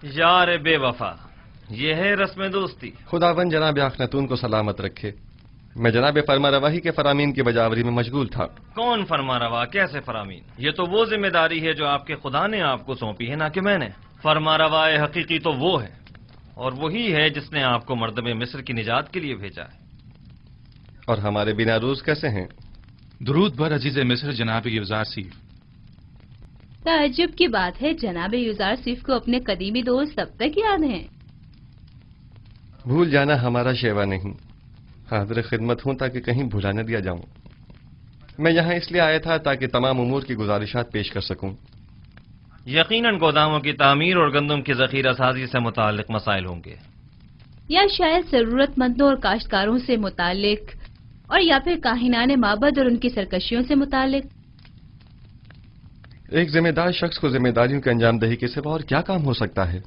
यार बेवफा, ये है रस्म दोस्ती। खुदावन जनाब अखनतून को सलामत रखे। मैं जनाब फरमा रवाही के फरामीन की बजावरी में मशगूल था। कौन फरमा रवा, कैसे फरामीन? ये तो वो जिम्मेदारी है जो आपके खुदा ने आपको सौंपी है, ना कि मैंने। फरमा रवाए हकीकी तो वो है, और वही है जिसने आपको मर्दमे मिस्र की निजात के लिए भेजा है। और हमारे बिना रूज कैसे हैं? दुरूद बर अजीज मिस्र जनाब युजार सीफ। ताज्जुब की बात है, जनाब युजार सीफ को अपने कदीमी दोस्त अब तक याद हैं। भूल जाना हमारा शेवा नहीं, हाजिर खिदमत हूं ताकि कहीं भुला न दिया जाऊं। मैं यहाँ इसलिए आया था ताकि तमाम उमूर की गुजारिशात पेश कर सकूं। यकीनन गोदामों की तामीर और गंदम की जखीरा साजी से मुताल्लिक मसाइल होंगे, या शायद जरूरतमंदों और काश्तकारों से मुतालिक, और या फिर काहिनाने माबद और उनकी सरकशियों से मुतालिक। एक जिम्मेदार शख्स को जिम्मेदारियों की अंजामदही के सिवा और क्या काम हो सकता है?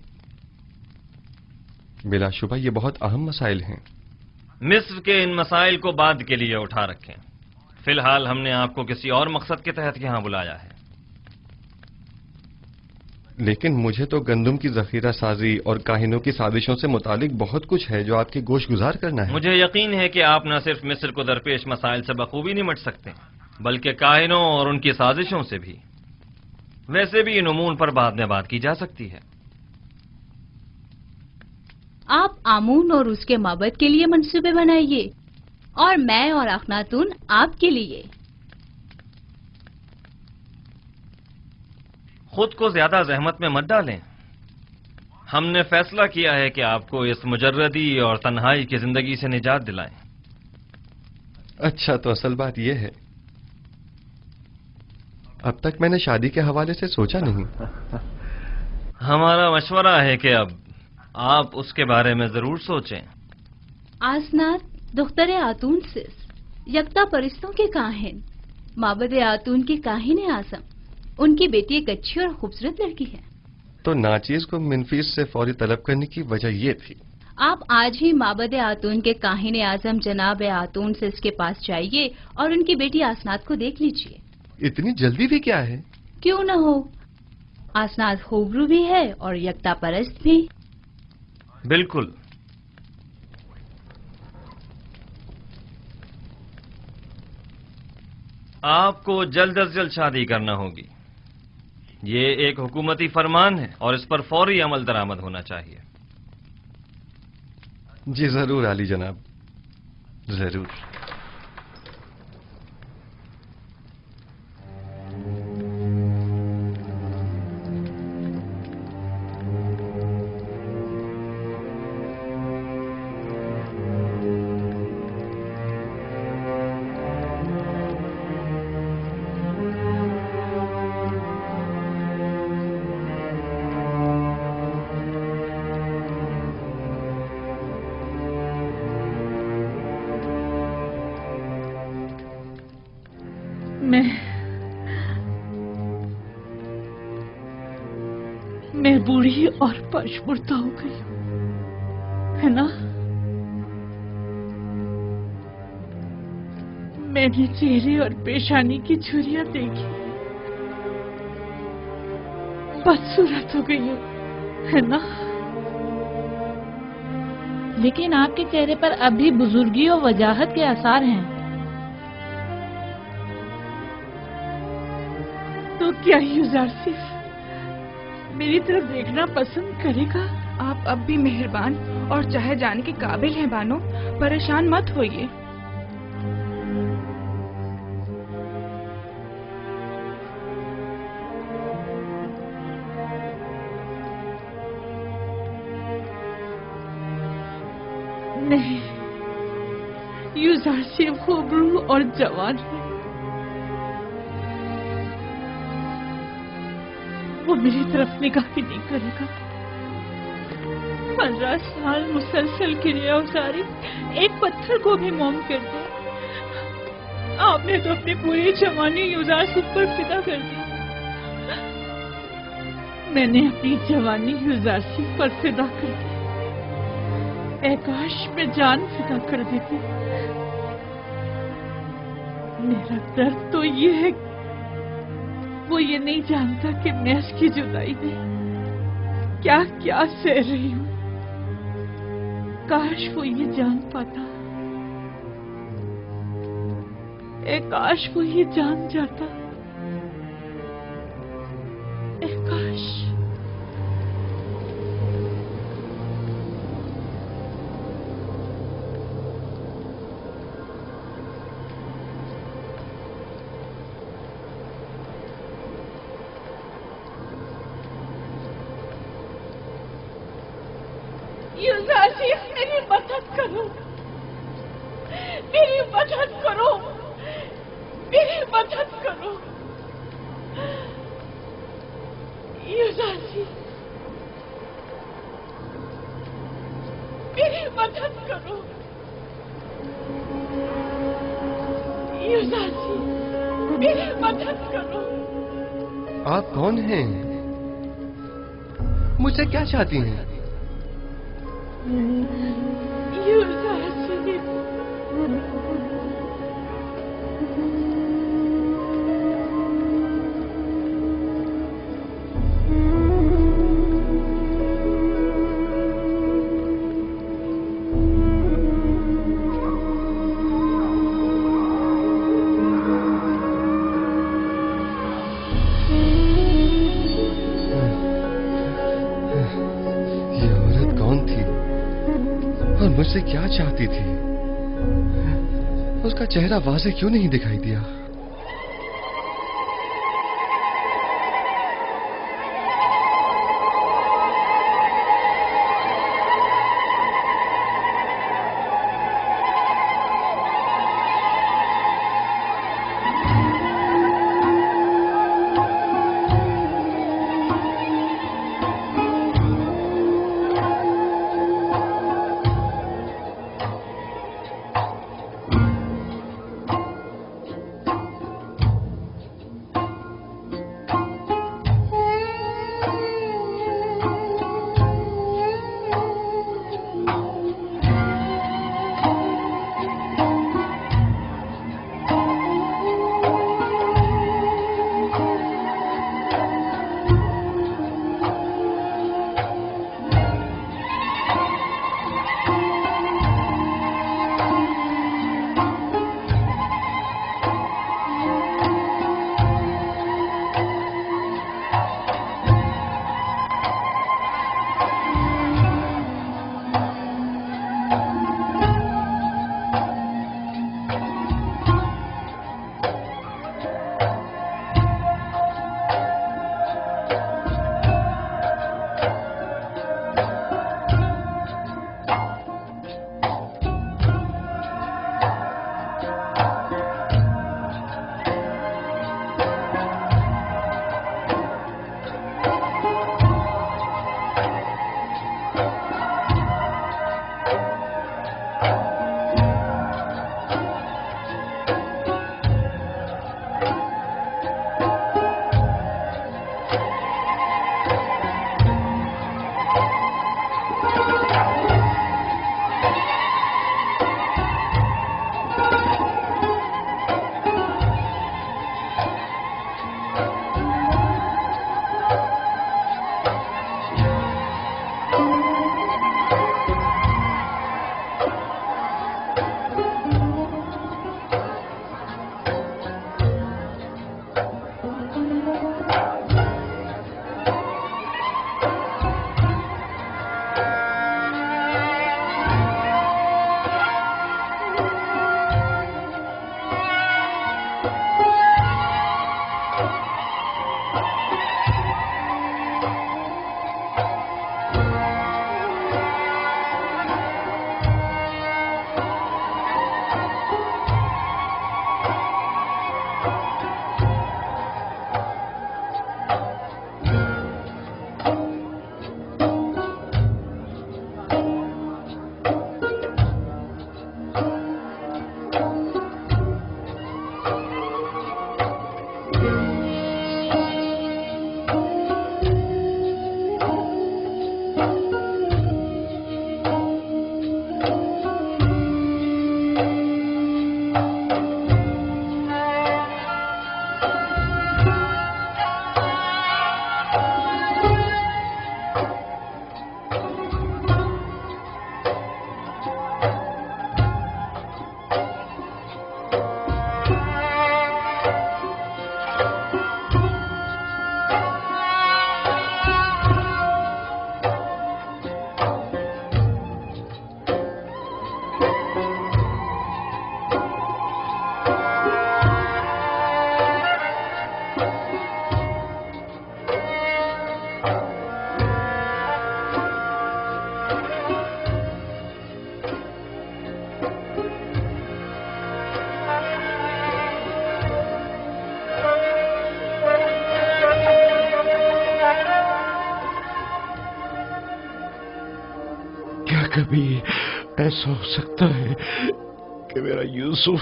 बिलाशुबा ये बहुत अहम मसाइल हैं। मिस्र के इन मसाइल को बाद के लिए उठा रखें। फिलहाल हमने आपको किसी और मकसद के तहत यहाँ बुलाया है। लेकिन मुझे तो गंदम की जखीरा साजी और काहिनों की साजिशों से मुतालिक बहुत कुछ है जो आपकी गोश गुजार करना है। मुझे यकीन है कि आप न सिर्फ मिस्र को दरपेश मसाइल से बखूबी निमट सकते, बल्कि काहिनों और उनकी साजिशों से भी। वैसे भी इन उमून पर बाद में बात की जा सकती है। आप आमून और उसके माबद के लिए मंसूबे बनाइए, और मैं और अखनातून आपके लिए। खुद को ज्यादा जहमत में मत डालें। हमने फैसला किया है कि आपको इस मुजर्रदी और तन्हाई की जिंदगी से निजात दिलाएं। अच्छा, तो असल बात यह है, अब तक मैंने शादी के हवाले से सोचा नहीं। हमारा मशवरा है कि अब आप उसके बारे में जरूर सोचें। आसनात दुख्तर आतून सिस, यकता परिस्तों के काहिन, माबद आतून की काहिन आजम। उनकी बेटी एक अच्छी और खूबसूरत लड़की है। तो नाचीज को मिनफीस से फौरी तलब करने की वजह ये थी। आप आज ही माबद आतून के काहिन आजम जनाब आतून से इसके पास जाइए और उनकी बेटी आसनात को देख लीजिए। इतनी जल्दी भी क्या है? क्यों न हो, आसनात खूबरू भी है और यकता परस्त भी। बिल्कुल। आपको जल्द अज जल्द शादी करना होगी। ये एक हुकूमती फरमान है और इस पर फौरी अमल दरामद होना चाहिए। जी जरूर आली जनाब, जरूर। मैं बूढ़ी और पशमुर्दा हो गई हूं, है ना? मैंने चेहरे और पेशानी की झुर्रियां देखी, बदसूरत हो गई हूं, है ना? लेकिन आपके चेहरे पर अब भी बुजुर्गी और वजाहत के आसार हैं। तो क्या युजार सिर्फ मेरी तरफ देखना पसंद करेगा? आप अब भी मेहरबान और चाहे जाने के काबिल हैं बानो, परेशान मत होइए। नहीं, युजार सिर्फ खूबरू और जवान है। वो मेरी तरफ निगाह भी नहीं करेगा। 15 साल मुसलसल क्रिया उसारी एक पत्थर को भी मोम कर दिया। आपने तो अपनी पूरी जवानी युजार सिर्फ पर फिदा कर दी। मैंने अपनी जवानी युजार सिर्फ पर फिदा कर दी। काश में जान फिदा कर देती। मेरा दर्द तो ये है, वो ये नहीं जानता कि मैं इसकी जुदाई में क्या क्या सह रही हूँ। काश वो ये जान पाता, काश वो ये जान जाता, काश। युवराजी, मेरी मदद करो, मेरी मदद करो, मेरी मदद करो। युवराजी, मेरी मदद करो। युवराजी, मेरी मदद करो। आप कौन हैं? मुझसे क्या चाहती हैं? युवराजी, ये औरत कौन थी और मुझसे क्या चाहती थी? उसका चेहरा वाज़ेह क्यों नहीं दिखाई दिया? कभी ऐसा हो सकता है कि मेरा यूसुफ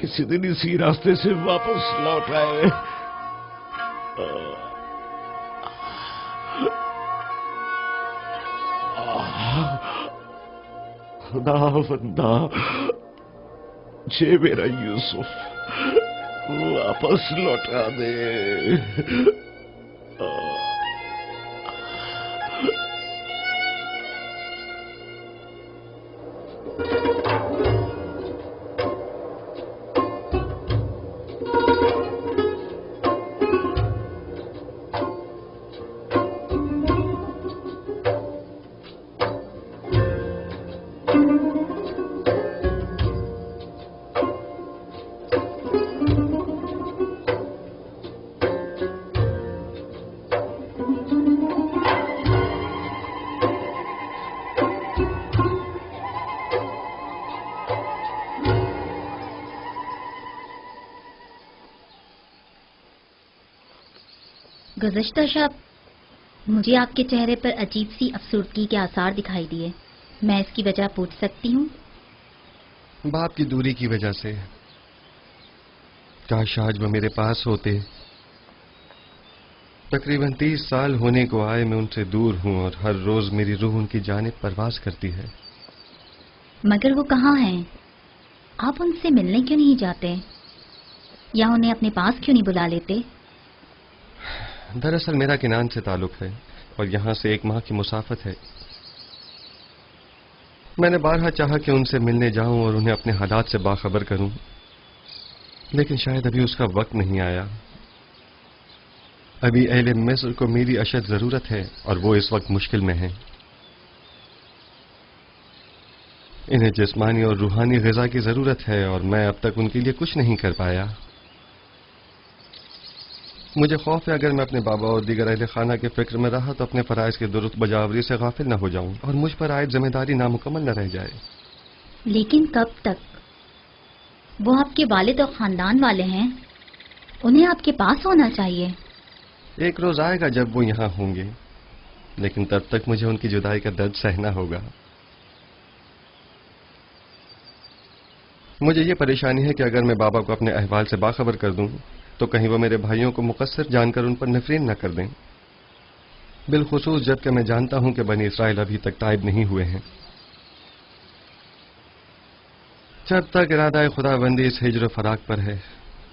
किसी दिन इसी रास्ते से वापस लौट आए। खुदावंदा, जे मेरा यूसुफ वापस लौटा दे। गुज़िश्ता शब मुझे आपके चेहरे पर अजीब सी अफसुर्दगी के आसार दिखाई दिए। मैं इसकी वजह पूछ सकती हूँ? बाप की दूरी की वजह से। काश आज वो मेरे पास होते। तकरीबन 30 साल होने को आए मैं उनसे दूर हूँ और हर रोज मेरी रूह उनकी जानिब परवाज करती है। मगर वो कहाँ हैं? आप उनसे मिलने क्यों नहीं जाते या उन्हें अपने पास क्यों नहीं बुला लेते? दरअसल मेरा किनान से ताल्लुक है और यहाँ से 1 माह की मुसाफत है। मैंने बारहा चाहा कि उनसे मिलने जाऊं और उन्हें अपने हालात से बाखबर करूं, लेकिन शायद अभी उसका वक्त नहीं आया। अभी अहले मिस्र को मेरी अशद जरूरत है और वो इस वक्त मुश्किल में हैं। इन्हें जिस्मानी और रूहानी ग़िज़ा की जरूरत है और मैं अब तक उनके लिए कुछ नहीं कर पाया। मुझे खौफ है अगर मैं अपने बाबा और दीगर अहले खाना के फिक्र में रहा तो अपने फराइज के दुरुस्त बजावरी से गाफिल न हो जाऊं और मुझ पर आयद जिम्मेदारी नामुकम्मल न रह जाए। लेकिन कब तक? वो आपके वालिद और खानदान वाले हैं, उन्हें आपके पास होना चाहिए। एक रोज आएगा जब वो यहाँ होंगे, लेकिन तब तक मुझे उनकी जुदाई का दर्द सहना होगा। मुझे ये परेशानी है कि अगर मैं बाबा को अपने अहवाल से बाखबर कर दूं तो कहीं वो मेरे भाइयों को मुकस्सिर जानकर उन पर नफरीन न कर दें, बिलखुसूस जबकि मैं जानता हूं कि बनी इसराइल अभी तक ताइब नहीं हुए हैं। जब तक इरादा खुदाबंदी इस हिज्र फराक पर है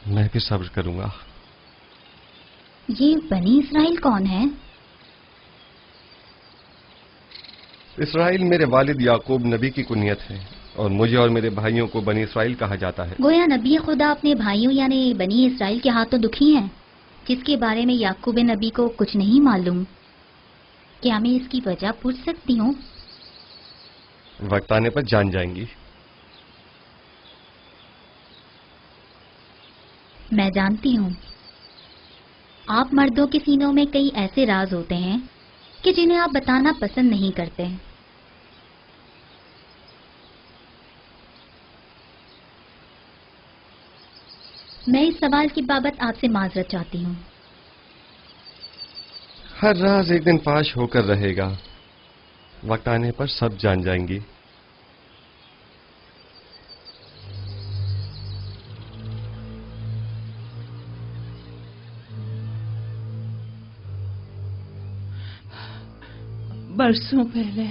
मैं भी सब्र करूंगा। ये बनी इसराइल कौन है? इसराइल मेरे वालिद याकूब नबी की कुनियत है और मुझे और मेरे भाइयों को बनी इसराइल कहा जाता है। गोया नबी खुदा अपने भाइयों यानी बनी इसराइल के हाथों दुखी हैं, जिसके बारे में याकूब नबी को कुछ नहीं मालूम। क्या मैं इसकी वजह पूछ सकती हूँ? वक्त आने पर जान जाएंगी। मैं जानती हूँ आप मर्दों के सीनों में कई ऐसे राज होते हैं कि जिन्हें आप बताना पसंद नहीं करते। मैं इस सवाल की बाबत आपसे माजरत चाहती हूँ। हर राज एक दिन फाश होकर रहेगा, वक्त आने पर सब जान जाएंगी। बरसों पहले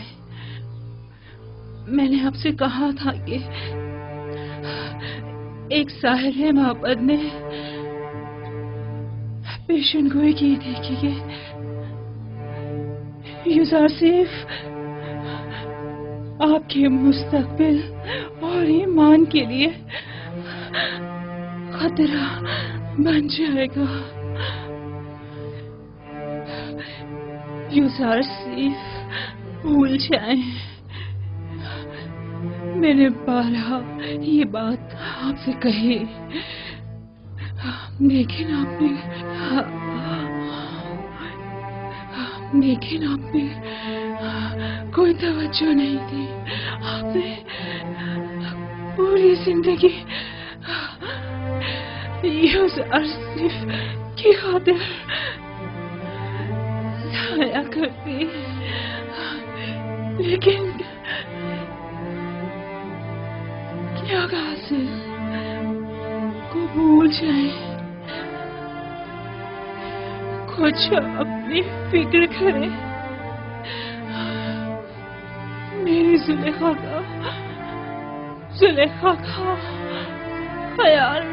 मैंने आपसे कहा था कि एक साहिर मोहब्बत ने पेशन गोई की थी कि यूसुफ आपके मुस्तकबिल और ईमान के लिए खतरा बन जाएगा। यूसुफ भूल जाए। मैंने बारहा ये बात आपसे कही, लेकिन आपने कोई तवज्जो नहीं दी। आपने पूरी जिंदगी यूसुफ की खातिर जाया करती। लेकिन क्या कासिर को भूल जाए, कुछ अपनी फिक्र करे, मेरी जुलेखा का ख्याल।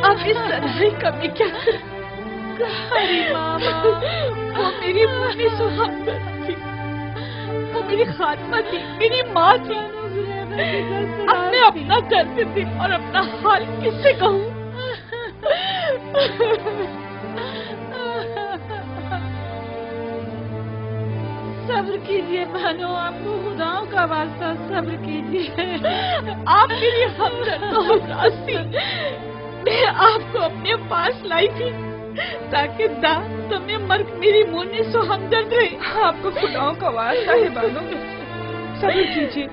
अब इस लड़ाई का मैं क्या करूं? मामा, वो मेरी मुन्नी सुहागन थी, वो मेरी खात्मा थी, मेरी माँ थी। अब मैं अपना करती थी और अपना हाल किससे कहूँ? सब्र कीजिए बहनों, आपको खुदाओं का वास्ता सब्र कीजिए। आप मेरी हमदर्द और उदास थी। मैं आपको अपने पास लाई थी ताकि दांत में मर्ग मेरी मुन्नी सो हमदर्द रहे। आपको खुदाओं का वास्ता है बानो, सब्र कीजिए।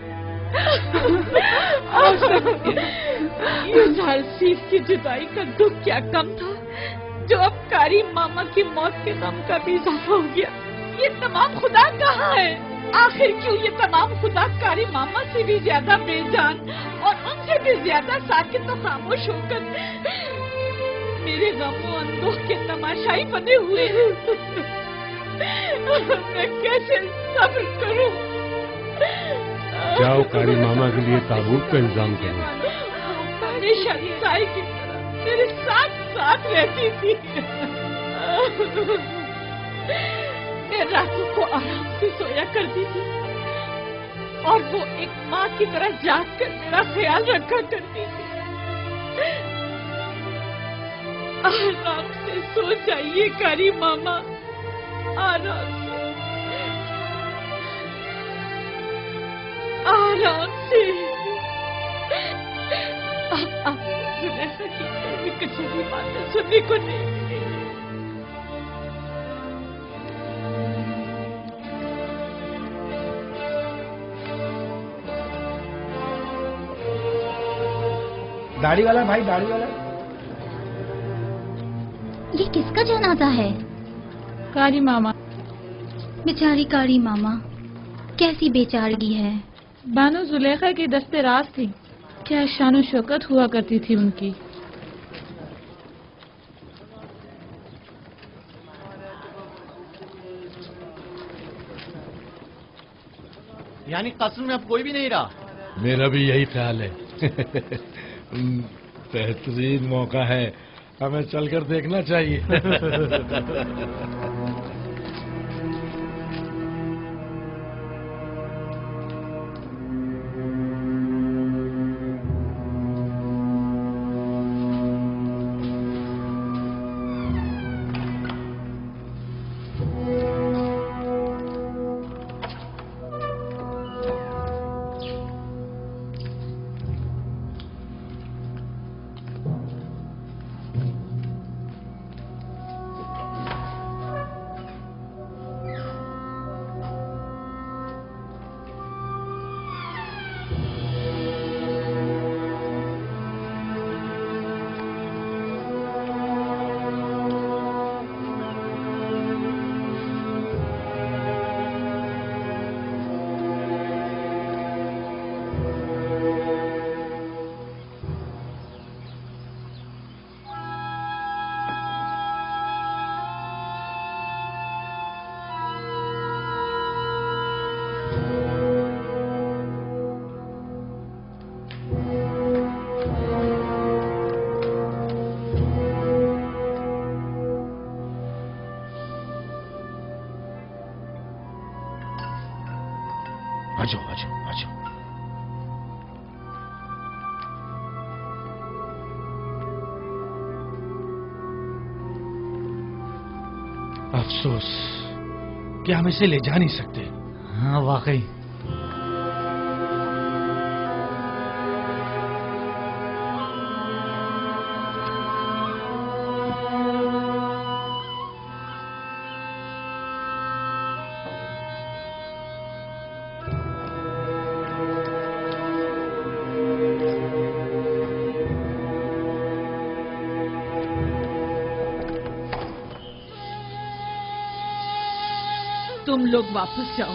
ये सीफ की जुदाई का दुख क्या कम था जो अब कारी मामा की मौत के गम का भी इजाफा हो गया। ये तमाम खुदा कहाँ है? आखिर क्यों ये तमाम खुदा कारी मामा से भी ज्यादा बेजान और उनसे भी ज्यादा साकित तो खामोश होकर मेरे गमों अंदोह के तमाशाई बने हुए हैं। मैं कैसे सब्र करूं? जाओ कारी मामा के लिए ताबूत का इंतजाम करो। हमेशा साई की तरह मेरे साथ साथ रहती थी। मैं रातों को आराम से सोया करती थी और वो एक माँ की तरह जाग कर मेरा ख्याल रखा करती थी। आराम से सो जाइए कारी मामा, आराम से, आराम से। अब जुलेखा की कड़वी कचौड़ी बातें सुनने को नहीं मिलेगी। दाढ़ी वाला भाई, दाढ़ी वाला। ये किसका जनाजा है? कारी मामा। बेचारी कारी मामा, कैसी बेचारगी है। बानो जुलेखा की दस्ते राज थी, क्या शान शौकत हुआ करती थी उनकी। यानी कस्र में अब कोई भी नहीं रहा? मेरा भी यही ख्याल है। बेहतरीन मौका है, हमें चलकर देखना चाहिए। आजो आजो आजो। अफसोस कि हम इसे ले जा नहीं सकते। हाँ वाकई। तुम लोग वापस जाओ,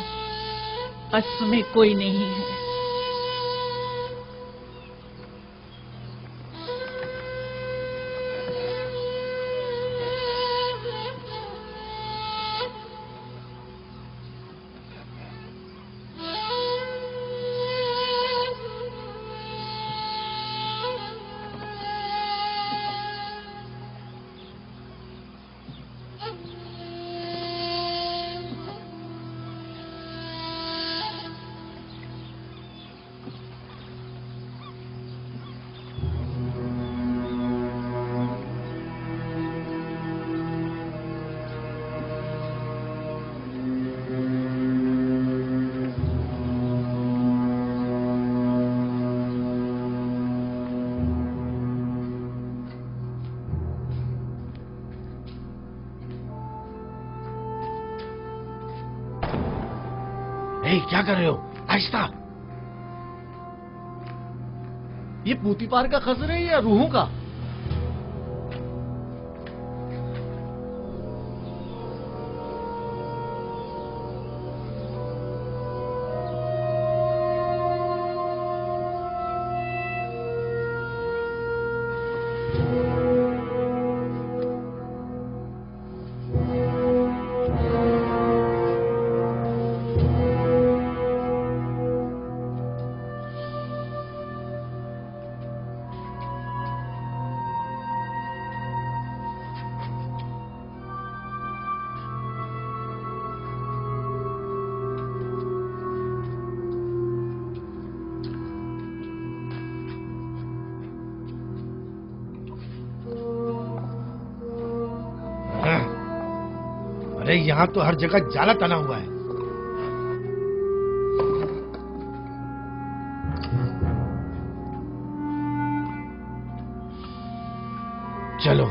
कस्र में कोई नहीं है। क्या कर रहे हो? आहिस्ता। ये पूतीपार का खजर है या रूहों का? अरे यहाँ तो हर जगह जाला तना हुआ है। चलो,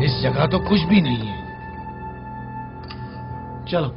इस जगह तो कुछ भी नहीं है। चलो।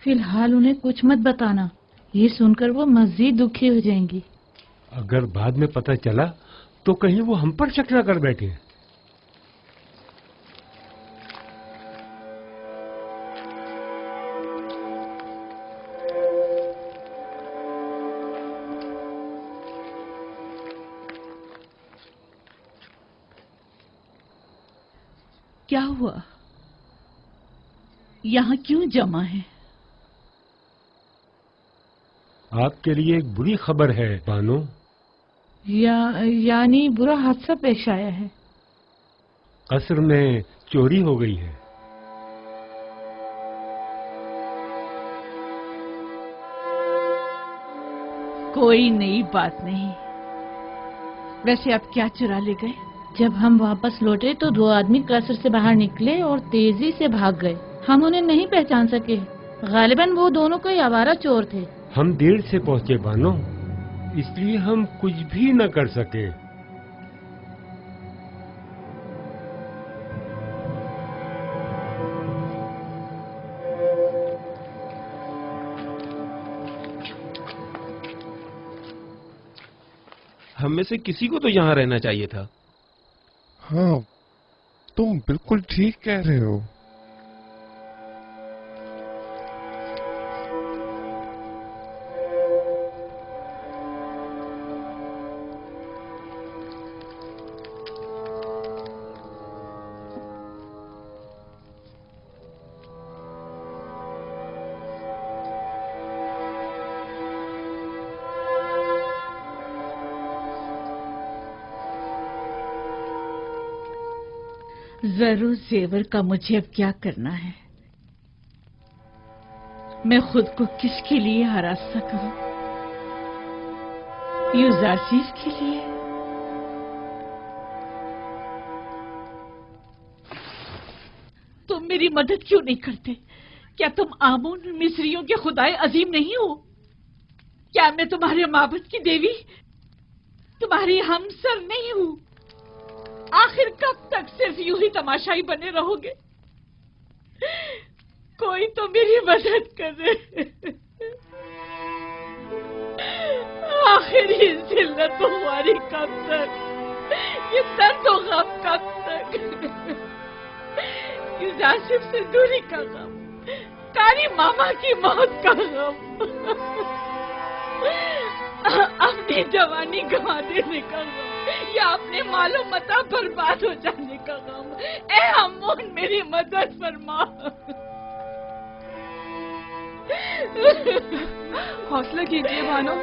फिलहाल उन्हें कुछ मत बताना, ये सुनकर वो मजीद दुखी हो जाएंगी। अगर बाद में पता चला तो कहीं वो हम पर शक न कर बैठे। क्या हुआ? यहाँ क्यों जमा है? आपके लिए एक बुरी खबर है बानो। यानी बुरा हादसा पेश आया है। कसर में चोरी हो गई है। कोई नई बात नहीं। वैसे आप क्या चुरा ले गए? जब हम वापस लौटे तो 2 आदमी कसर से बाहर निकले और तेजी से भाग गए। हम उन्हें नहीं पहचान सके। गालिबन वो दोनों कोई आवारा चोर थे। हम देर से पहुंचे बानो, इसलिए हम कुछ भी न कर सके। हम में से किसी को तो यहाँ रहना चाहिए था। हाँ, तुम बिल्कुल ठीक कह रहे हो। जरूर जेवर का मुझे अब क्या करना है। मैं खुद को किसके लिए आरास्ता करूं? यूजारसीस के लिए? तुम मेरी मदद क्यों नहीं करते? क्या तुम आमून मिस्रियों के खुदाए अजीम नहीं हो? क्या मैं तुम्हारे माबद की देवी, तुम्हारी हमसर नहीं हूं? आखिर कब तक सिर्फ यूं ही तमाशाई बने रहोगे? कोई तो मेरी मदद करे। आखिर ये जिल्लत हमारी कब तक, ये दर्द और गम कब तक? यूजासिफ से दूरी का गम, कारी मामा की मौत का गम, अपनी जवानी गंवा देने का गम, या अपने मालो मता बर्बाद हो जाने का गम। ए अम्मोन, मेरी मदद फरमा। हौसला कीजिए बानो।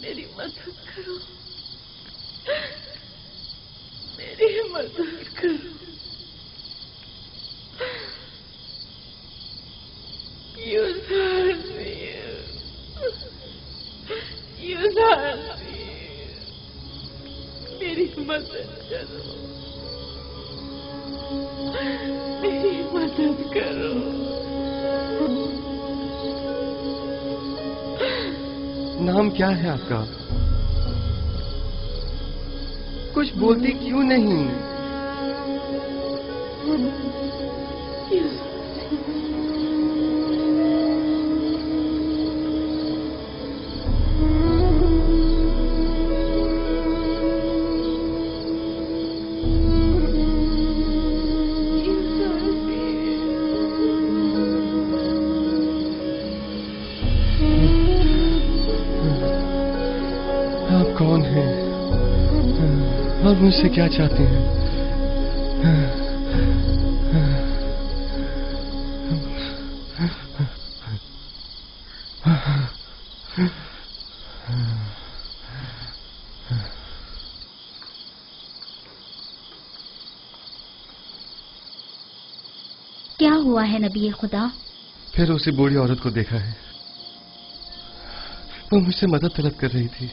मेरी मदद करो, मेरी मदद करो। मेरी मदद करो, मेरी मदद करो। नाम क्या है आपका? कुछ बोलती क्यों नहीं? कौन है और मुझसे क्या चाहते हैं? क्या हुआ है नबी खुदा? फिर उसी बूढ़ी औरत को देखा है। वो मुझसे मदद तलब कर रही थी,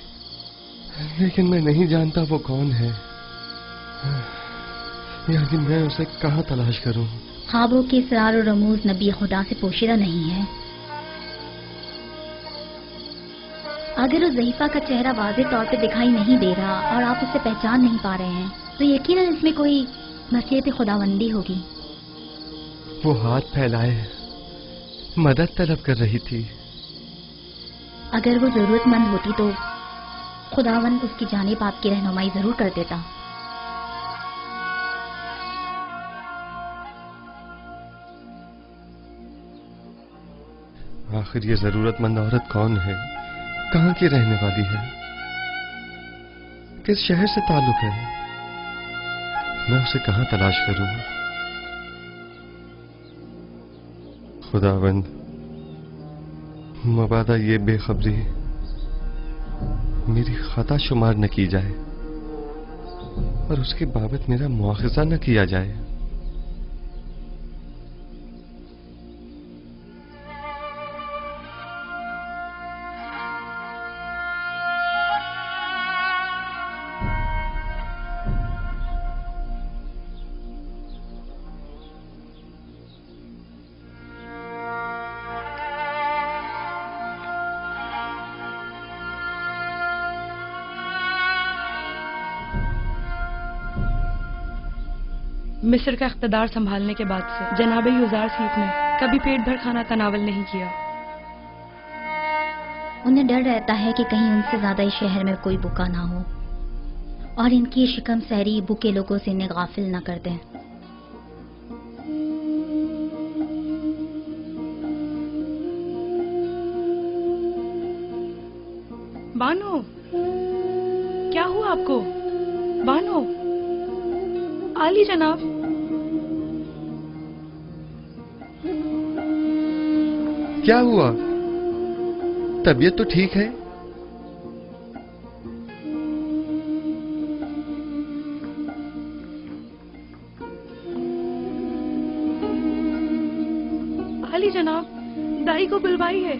लेकिन मैं नहीं जानता वो कौन है। यानी मैं उसे कहाँ तलाश करूं? ख्वाबों के इसरार और रमूज नबी खुदा से पोशीदा नहीं है। अगर उस ज़हीफा का चेहरा वाज़ेह तौर पे दिखाई नहीं दे रहा और आप उसे पहचान नहीं पा रहे हैं, तो यकीनन इसमें कोई मसीहत खुदावंदी होगी। वो हाथ फैलाए मदद तलब कर रही थी। अगर वो जरूरतमंद होती तो खुदावन उसकी जानिब आपकी रहनुमाई जरूर कर देता। आखिर ये जरूरतमंद औरत कौन है, कहाँ की रहने वाली है, किस शहर से ताल्लुक है? मैं उसे कहाँ तलाश करूं? खुदावंद, मबादा ये बेखबरी मेरी खता शुमार न की जाए और उसके बाबत मेरा मुआखजा न किया जाए। मिस्र का इख्तदार संभालने के बाद से जनाब युजार सीफ ने कभी पेट भर खाना तनावल नहीं किया। उन्हें डर रहता है कि कहीं उनसे ज्यादा इस शहर में कोई भूखा ना हो और इनकी शिकम सहरी भूखे लोगों से इन्हें गाफिल न कर दें। बानो, क्या हुआ आपको? बानो, आली जनाब। क्या हुआ? तबीयत तो ठीक है? आली जनाब, दाई को बुलवाई है।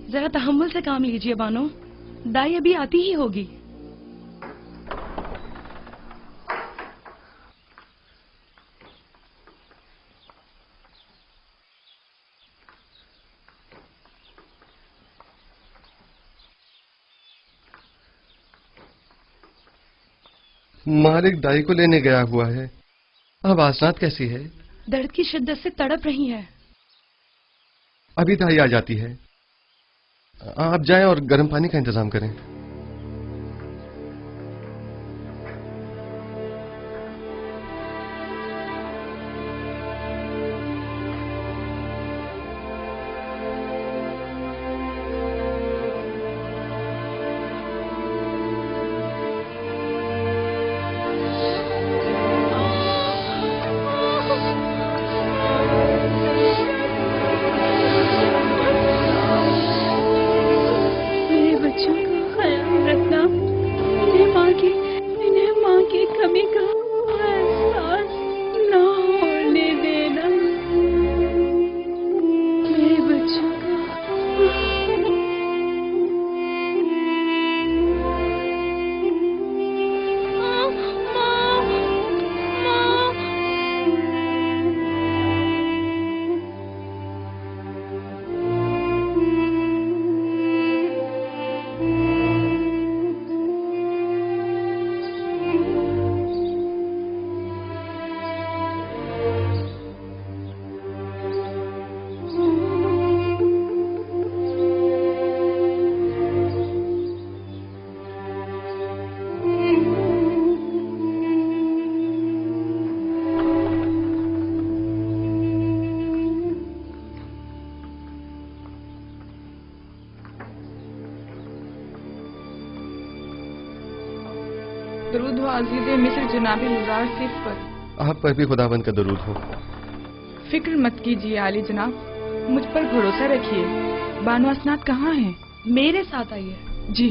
जरा तहम्मुल से काम लीजिए बानो, दाई अभी आती ही होगी। मालिक दाई को लेने गया हुआ है। अब आसनात कैसी है? दर्द की शिद्दत से तड़प रही है। अभी दाई आ जाती है। आप जाएं और गर्म पानी का इंतजाम करें। दरूद हो अज़ीज़े मिस्र जनाब युजार सीफ पर। आप पर भी खुदावंद का दरूद हो। फिक्र मत कीजिए आली जनाब, मुझ पर भरोसा रखिए। बानो असनाद कहाँ हैं? मेरे साथ आइए। जी।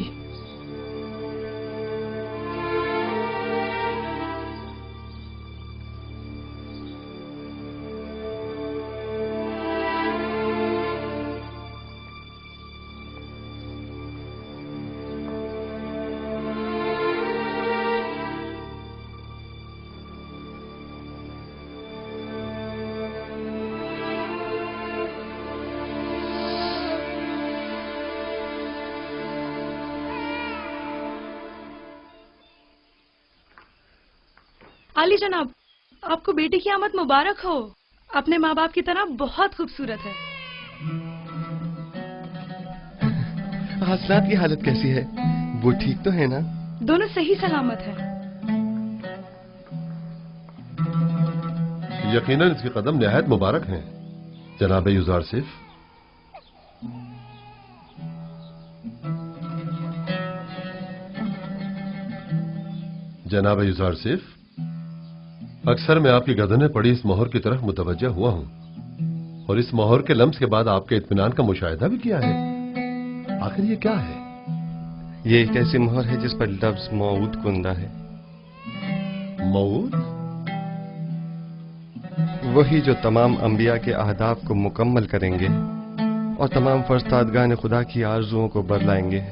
आली जनाब, आपको बेटी की आमद मुबारक हो। अपने माँ बाप की तरह बहुत खूबसूरत है। हासनात की हालत कैसी है? वो ठीक तो है ना? दोनों सही सलामत है। यकीनन इसके कदम निहायत मुबारक हैं, जनाब युजारसिफ। जनाब युजारसिफ, अक्सर मैं आपकी गर्दन में पड़ी इस मोहर की तरफ मुतवज्जा हुआ हूं और इस मोहर के लम्स के बाद आपके इत्मीनान का मुशाहिदा भी किया है। आखिर ये क्या है? ये एक ऐसी मोहर है जिस पर लफ्ज मौऊद कुंदा है। मौऊद? वही जो तमाम अंबिया के अहदाफ को मुकम्मल करेंगे और तमाम फरस्तादगान खुदा की आरजुओं को बरलाएंगे।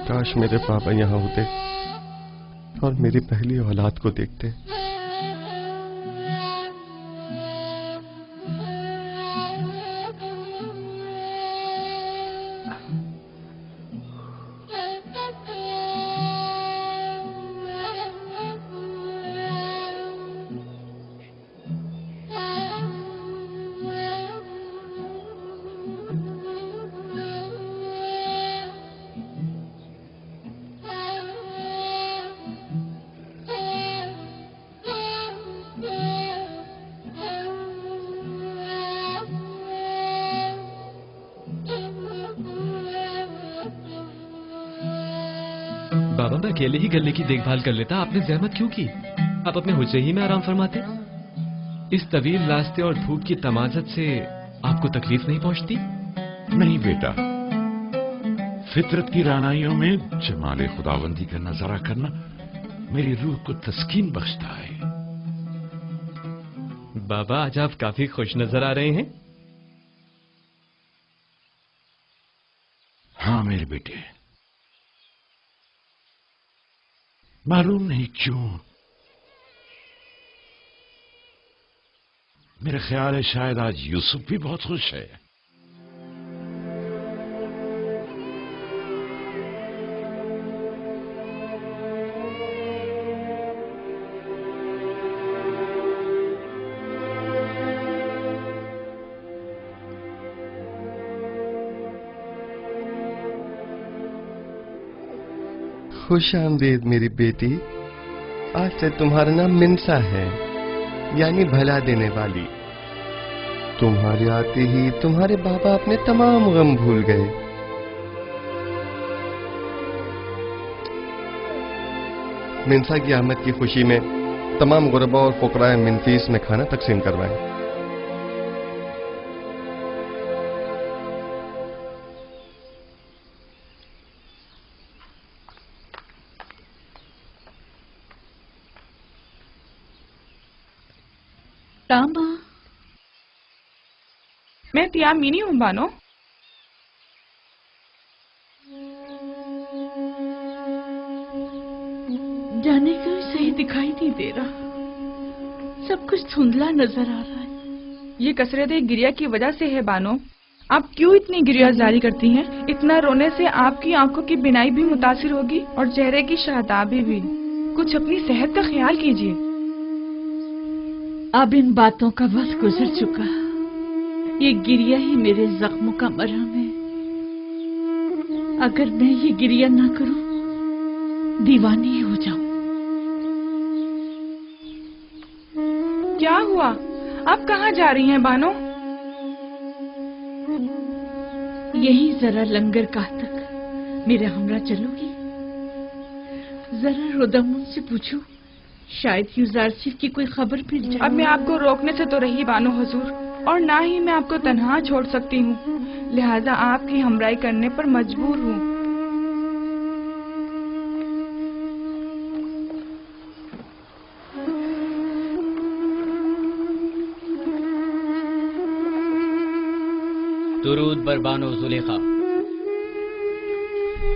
काश मेरे पापा यहाँ होते और मेरी पहली औलाद को देखते। बाबा, मैं अकेले ही गले की देखभाल कर लेता, आपने जहमत क्यों की? आप अपने हुज्जे ही में आराम फरमाते। इस तवील रास्ते और धूप की तमाजत से आपको तकलीफ नहीं पहुंचती? नहीं बेटा, फितरत की रानाइयों में जमाले खुदाबंदी का नजारा करना मेरी रूह को तस्कीन बख्शता है। बाबा, आज आप काफी खुश नजर आ रहे हैं। हाँ मेरे बेटे, मालूम नहीं क्यों मेरा ख्याल है शायद आज यूसुफ भी बहुत खुश है। खुश आमदीद मेरी बेटी। आज से तुम्हारा नाम मिनसा है, यानी भला देने वाली। तुम्हारे आते ही तुम्हारे बाबा अपने तमाम गम भूल गए। मिनसा की आमद की खुशी में तमाम गुरबा और फुकराए मिनफीस में खाना तकसीम करवाएं। तामा, मैं तियामीनी हूँ बानो। जाने क्यों सही दिखाई नहीं दे रहा, सब कुछ धुंधला नजर आ रहा है। ये कसरत गिरिया की वजह से है बानो। आप क्यों इतनी गिरिया जारी करती हैं? इतना रोने से आपकी आंखों की बिनाई भी मुतासिर होगी और चेहरे की शादाबी भी। कुछ अपनी सेहत का ख्याल कीजिए। अब इन बातों का वक्त गुजर चुका, ये गिरिया ही मेरे जख्मों का मरहम है। अगर मैं ये गिरिया ना करूं, दीवानी हो जाऊं। क्या हुआ? आप कहाँ जा रही हैं बानो? यही जरा लंगरगाह तक मेरे हमरा चलोगी? जरा रुदमुन से पूछो, शायद युजारसिफ की कोई खबर मिल जाए। अब मैं आपको रोकने से तो रही बानो हुजूर, और ना ही मैं आपको तन्हा छोड़ सकती हूँ, लिहाजा आपकी हमराही करने पर मजबूर हूँ। दुरूद बर बानो जुलेखा।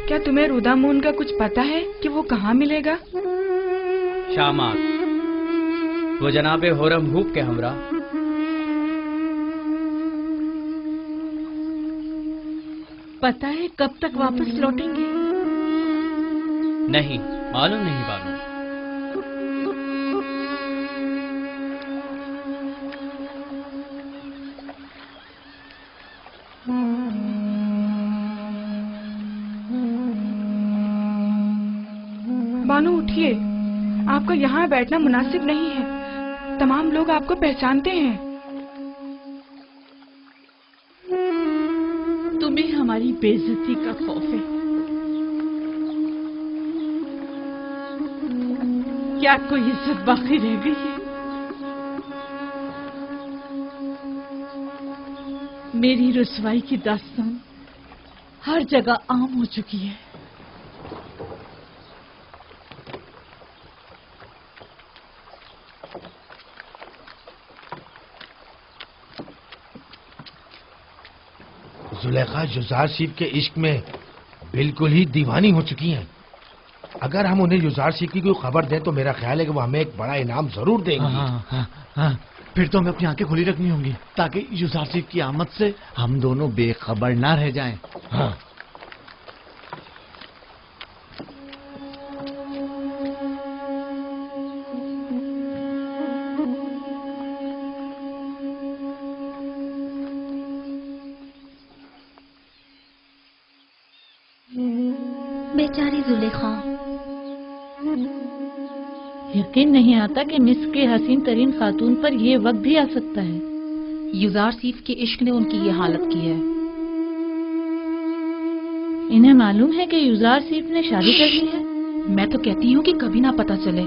क्या तुम्हें रुदामून का कुछ पता है कि वो कहाँ मिलेगा? शामात, वो जनाबे होरम हूब के हमरा। पता है कब तक वापस लौटेंगे? नहीं, मालूम नहीं बानो। बानो उठिए, आपका यहाँ बैठना मुनासिब नहीं है। तमाम लोग आपको पहचानते हैं। तुम्हें हमारी बेइज्जती का खौफ है? क्या कोई इज्जत बाकी रह गई है? मेरी रुसवाई की दास्तान हर जगह आम हो चुकी है। जुलेखा युजारशीफ के इश्क में बिल्कुल ही दीवानी हो चुकी हैं। अगर हम उन्हें युजारशीफ की कोई खबर दें तो मेरा ख्याल है कि वो हमें एक बड़ा इनाम जरूर देंगे। हाँ, फिर तो हमें अपनी आंखें खुली रखनी होंगी ताकि युजारशीफ की आमद से हम दोनों बेखबर ना रह जाएं। हाँ। बेचारी जुलेखा। यकीन नहीं आता कि मिस्र के हसीन तरीन खातून पर यह वक्त भी आ सकता है। युजारशीफ के इश्क ने उनकी ये हालत की है। इन्हें मालूम है कि युजारशीफ ने शादी कर ली है? मैं तो कहती हूँ कि कभी ना पता चले,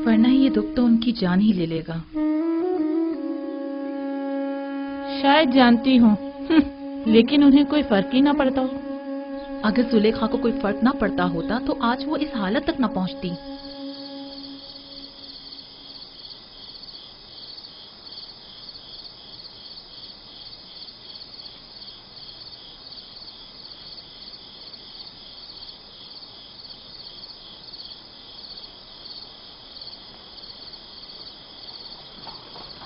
वरना ये दुख तो उनकी जान ही ले लेगा। शायद जानती हूँ, लेकिन उन्हें कोई फर्क ही ना पड़ता हो। अगर जुलेखा को कोई फर्क ना पड़ता होता तो आज वो इस हालत तक ना पहुंचती।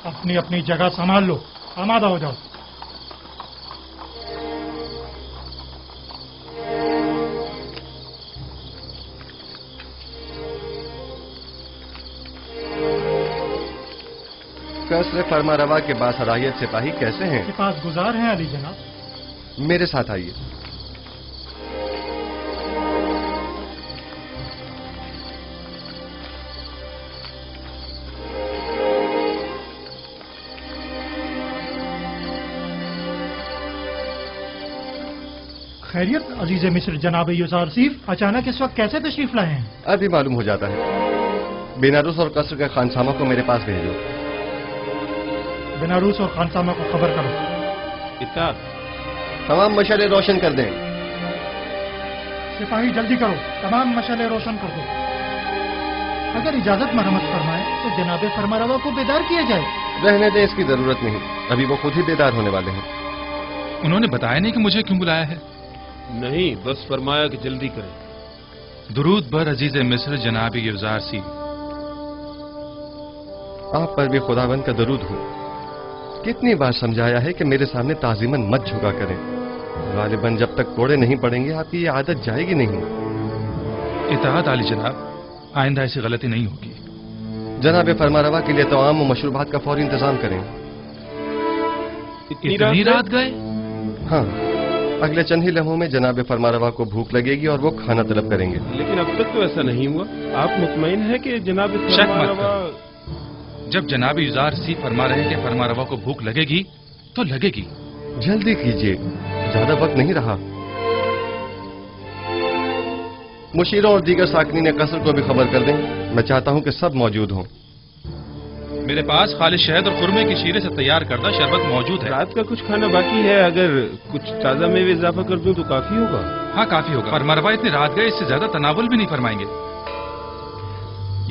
अपनी अपनी जगह संभाल लो, आमादा हो जाओ। कसर फरमा रवा के बासलाहियत सिपाही कैसे हैं? के पास गुजार हैं अली जनाब। मेरे साथ आइए। खैरियत अजीज मिस्र जनाब युजारशीफ, अचानक इस वक्त कैसे तशरीफ लाए हैं? अभी मालूम हो जाता है। बेनारूस और कसर के खानसामा को मेरे पास भेजो। बेनारूस और खानसामा को खबर करो। इत्ताद। तमाम मशाले रोशन कर दें। सिपाही जल्दी करो, तमाम मशाले रोशन कर दो। अगर इजाजत मरम्मत फरमाए तो जनाब फरमारवा को बेदार किया जाए। रहने दे, इसकी जरूरत नहीं। अभी वो खुद ही बेदार होने वाले हैं। उन्होंने बताया नहीं कि मुझे क्यों बुलाया है? नहीं, बस फरमाया कि जल्दी करें। दुरूद बर अजीज मिस्र जनाब युजारशीफ। आप पर भी खुदावंद का दरूद हो। कितनी बार समझाया है कि मेरे सामने ताजीमन मत झुका करें। गालिबन जब तक कोड़े नहीं पड़ेंगे आपकी ये आदत जाएगी नहीं। इताअत आली जनाब, आइंदा ऐसी गलती नहीं होगी। जनाब फरमारवा के लिए तो आम मशरूबात का फौरी इंतजाम करें। इतनी रात गए? हाँ, अगले चंद ही लम्हों में जनाब फरमारवा को भूख लगेगी और वो खाना तलब करेंगे। लेकिन अब तक तो ऐसा नहीं हुआ। आप मुतमईन है कि जनाब फरमारवा? जब जनाब युजारशीफ फरमा रहे हैं कि फरमारवा को भूख लगेगी तो लगेगी। जल्दी कीजिए, ज्यादा वक्त नहीं रहा। मुशीरों और दीगर साकनी ने कसर को भी खबर कर दें। मैं चाहता हूं कि सब मौजूद हों। मेरे पास खालिश शहद और खुरमे की शीरे से तैयार करदा शरबत मौजूद है। रात का कुछ खाना बाकी है, अगर कुछ ताजा मेवे इजाफा कर दूं तो काफी होगा। हाँ, काफी होगा। फरमारवा इतनी रात गए, इससे ज्यादा तनावुल भी नहीं फरमाएंगे।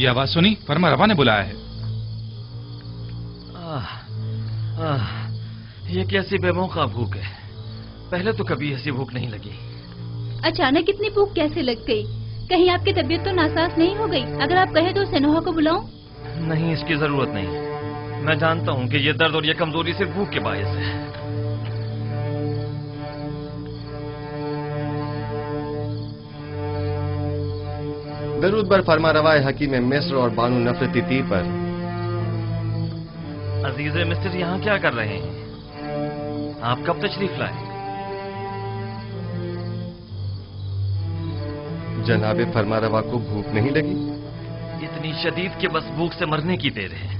ये आवाज सुनी? फरमारवा ने बुलाया है। ये कैसी बेमौका भूख है। पहले तो कभी ऐसी भूख नहीं लगी। अचानक इतनी भूख कैसे लग गई? कहीं आपकी तबीयत तो नासाज नहीं हो गई? अगर आप कहे तो सेनोहा को बुलाऊं? नहीं, इसकी जरूरत नहीं। मैं जानता हूँ कि ये दर्द और ये कमजोरी सिर्फ भूख के बायस है। दरूद बर फरमा रवाए हकीम मिस्र और बानू नफरती ती पर। अजीज मिस्र यहाँ क्या कर रहे हैं? आप कब तशरीफ लाए? जनाबे फरमारवा को भूख नहीं लगी? इतनी शदीद के बस भूख से मरने की देर है।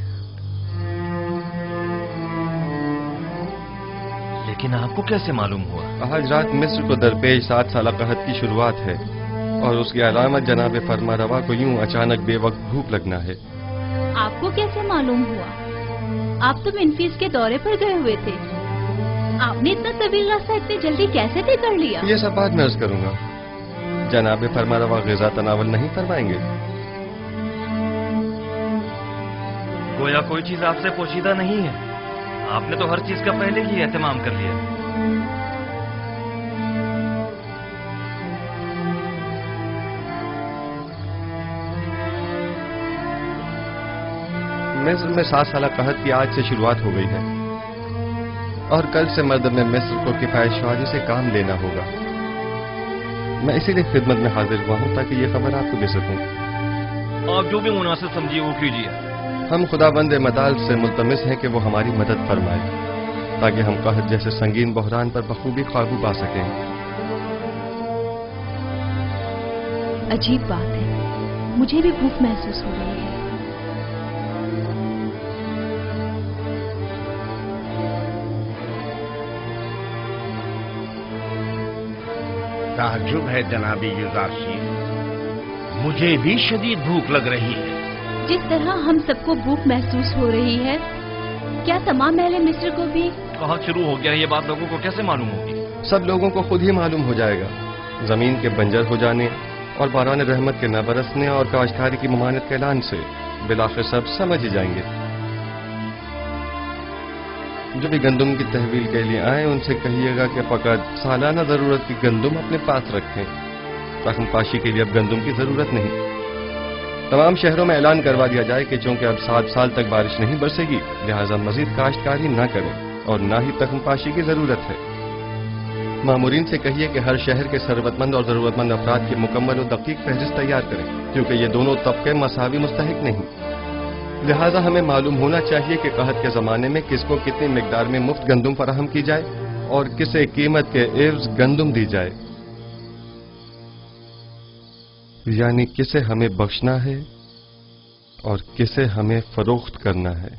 लेकिन आपको कैसे मालूम हुआ? आज रात मिस्र को दरपेश 7 साल कहत की शुरुआत है और उसकी अलामत जनाबे फरमारवा को यूं अचानक बेवक्त भूख लगना है। आपको कैसे मालूम हुआ? आप तो मेनफिस के दौरे पर गए हुए थे। आपने इतना तवील रास्ता इतनी जल्दी कैसे तय कर लिया? ये सब बाद में अर्ज करूंगा। जनाबे फरमारवा ग़िज़ा तनावल नहीं फरमाएंगे? गोया कोई चीज आपसे पोशीदा नहीं है। आपने तो हर चीज का पहले ही एहतमाम कर लिया। मिस्र में 7 साल कहत की आज से शुरुआत हो गई है और कल से मर्द में मिस्र को किफायतशाही से काम लेना होगा। मैं इसीलिए खिदमत में हाजिर हुआ हूँ ताकि ये खबर आपको दे सकूं। आप जो भी मुनासिब समझिए वो कीजिए। हम खुदाबंद मताल से मुल्तमिस हैं कि वो हमारी मदद फरमाए ताकि हम कहत जैसे संगीन बहरान पर बखूबी काबू पा सकें। अजीब बात है, मुझे भी भूख महसूस हो रही है। ताज्जुब है जनाबी युज़ारशीफ, मुझे भी शदीद भूख लग रही है। जिस तरह हम सबको भूख महसूस हो रही है, क्या तमाम अहले मिस्र को भी? कहाँ शुरू हो गया ये बात, लोगों को कैसे मालूम होगी? सब लोगों को खुद ही मालूम हो जाएगा। जमीन के बंजर हो जाने और बारान रहमत के न बरसने और काश्तकारी की ममानत के ऐलान से बिलाखिर सब समझ ही जाएंगे। जो भी गंदुम की तहवील के लिए आए उनसे कहिएगा कि फकत सालाना जरूरत की गंदुम अपने पास रखें। रकम पाशी के लिए अब गंदुम की जरूरत नहीं। तमाम शहरों में ऐलान करवा दिया जाए कि चूंकि अब 7 साल तक बारिश नहीं बरसेगी, लिहाजा मजीद काश्तकारी न करें और न ही तख्म पाशी की जरूरत है। मामूरीन से कहिए कि हर शहर के सरवतमंद और जरूरतमंद अफराद की मुकम्मल और दकीक फहरिस्त तैयार करें, क्योंकि ये दोनों तबके मसावी मुस्तहिक नहीं। लिहाजा हमें मालूम होना चाहिए कि कहत के जमाने में किसको कितनी मिकदार में मुफ्त गंदुम फराहम की जाए और किसे कीमत के एवज गंदुम दी जाए, यानी किसे हमें बख्शना है और किसे हमें फरोख्त करना है।